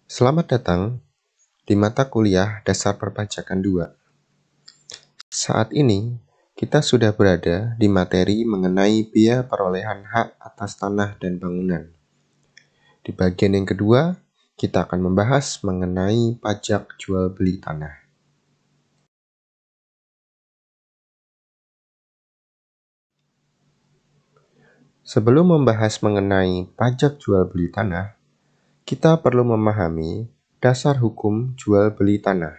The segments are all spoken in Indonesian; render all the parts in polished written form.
Selamat datang di mata kuliah Dasar Perpajakan 2. Saat ini, kita sudah berada di materi mengenai biaya perolehan hak atas tanah dan bangunan. Di bagian yang kedua, kita akan membahas mengenai pajak jual beli tanah. Sebelum membahas mengenai pajak jual beli tanah, kita perlu memahami dasar hukum jual beli tanah.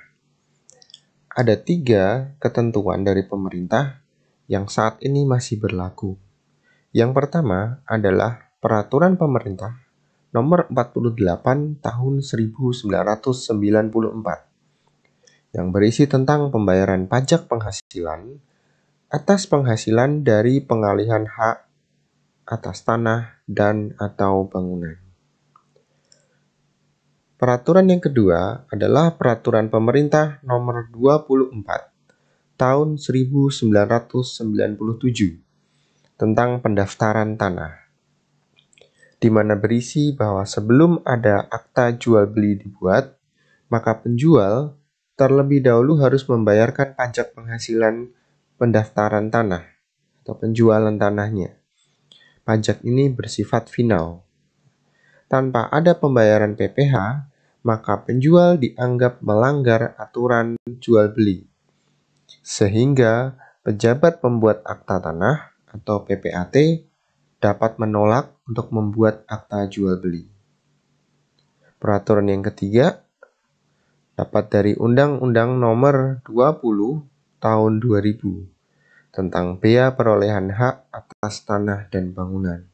Ada 3 ketentuan dari pemerintah yang saat ini masih berlaku. Yang pertama adalah Peraturan Pemerintah Nomor 48 Tahun 1994 yang berisi tentang pembayaran pajak penghasilan atas penghasilan dari pengalihan hak atas tanah dan atau bangunan. Peraturan yang kedua adalah Peraturan Pemerintah Nomor 24 Tahun 1997 tentang pendaftaran tanah, di mana berisi bahwa sebelum ada akta jual beli dibuat, maka penjual terlebih dahulu harus membayarkan pajak penghasilan pendaftaran tanah atau penjualan tanahnya. Pajak ini bersifat final. Tanpa ada pembayaran PPh, maka penjual dianggap melanggar aturan jual beli, sehingga pejabat pembuat akta tanah atau PPAT dapat menolak untuk membuat akta jual beli. Peraturan yang ketiga dapat dari Undang-Undang Nomor 20 Tahun 2000 tentang bea perolehan hak atas tanah dan bangunan.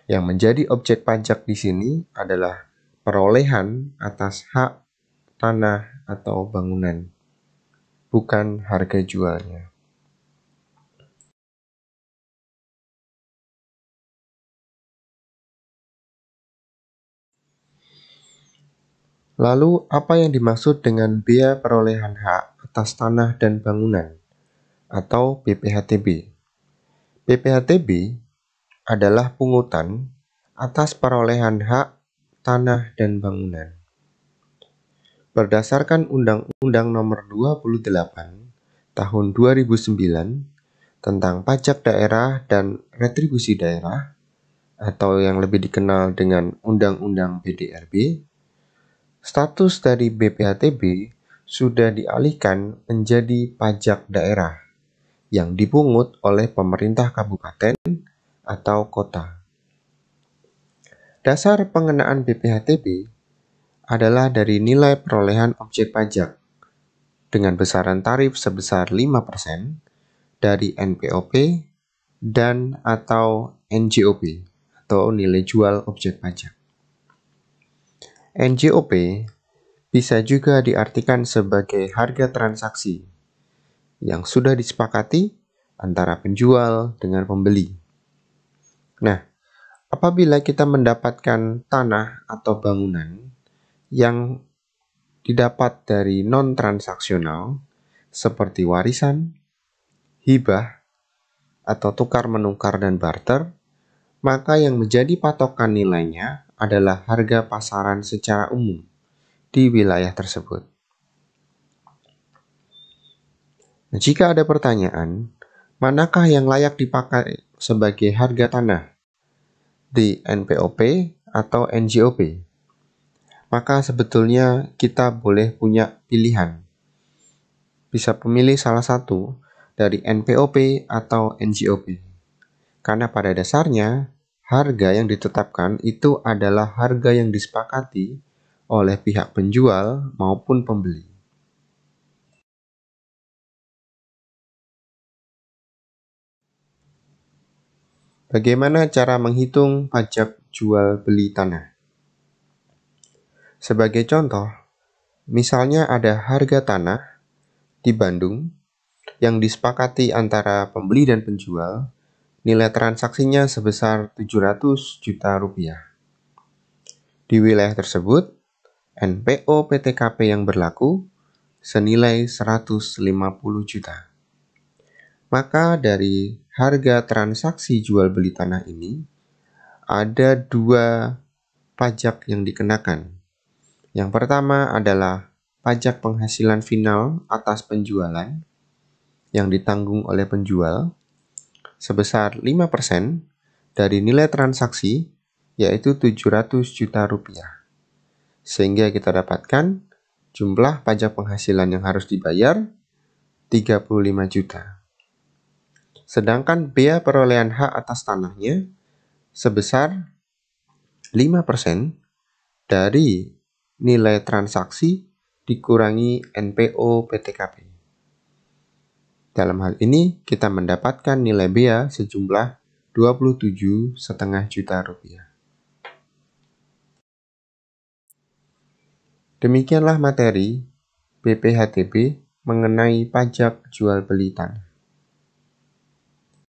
Yang menjadi objek pajak di sini adalah perolehan atas hak tanah atau bangunan, bukan harga jualnya. Lalu, apa yang dimaksud dengan bea perolehan hak atas tanah dan bangunan atau BPHTB? BPHTB adalah pungutan atas perolehan hak tanah dan bangunan. Berdasarkan Undang-Undang Nomor 28 Tahun 2009 tentang pajak daerah dan retribusi daerah atau yang lebih dikenal dengan Undang-Undang PDRB, status dari BPHTB sudah dialihkan menjadi pajak daerah yang dipungut oleh pemerintah kabupaten atau kota. Dasar pengenaan BPHTB adalah dari nilai perolehan objek pajak dengan besaran tarif sebesar 5% dari NPOP dan atau NJOP atau nilai jual objek pajak. NJOP bisa juga diartikan sebagai harga transaksi yang sudah disepakati antara penjual dengan pembeli. Nah, apabila kita mendapatkan tanah atau bangunan yang didapat dari non-transaksional seperti warisan, hibah, atau tukar-menukar dan barter, maka yang menjadi patokan nilainya adalah harga pasaran secara umum di wilayah tersebut. Nah, jika ada pertanyaan, manakah yang layak dipakai sebagai harga tanah di NPOP atau NJOP? Maka sebetulnya kita boleh punya pilihan. Bisa memilih salah satu dari NPOP atau NJOP. Karena pada dasarnya, harga yang ditetapkan itu adalah harga yang disepakati oleh pihak penjual maupun pembeli. Bagaimana cara menghitung pajak jual beli tanah? Sebagai contoh, misalnya ada harga tanah di Bandung yang disepakati antara pembeli dan penjual, nilai transaksinya sebesar 700 juta rupiah. Di wilayah tersebut, NPO PTKP yang berlaku senilai 150 juta. Maka dari harga transaksi jual beli tanah ini, ada 2 pajak yang dikenakan, Yang pertama adalah pajak penghasilan final atas penjualan yang ditanggung oleh penjual sebesar 5% dari nilai transaksi, yaitu 700 juta rupiah. Sehingga kita dapatkan jumlah pajak penghasilan yang harus dibayar 35 juta. Sedangkan bea perolehan hak atas tanahnya sebesar 5% dari nilai transaksi dikurangi NPO PTKP. Dalam hal ini, kita mendapatkan nilai bea sejumlah 27,5 juta rupiah. Demikianlah materi BPHTB mengenai pajak jual beli tanah.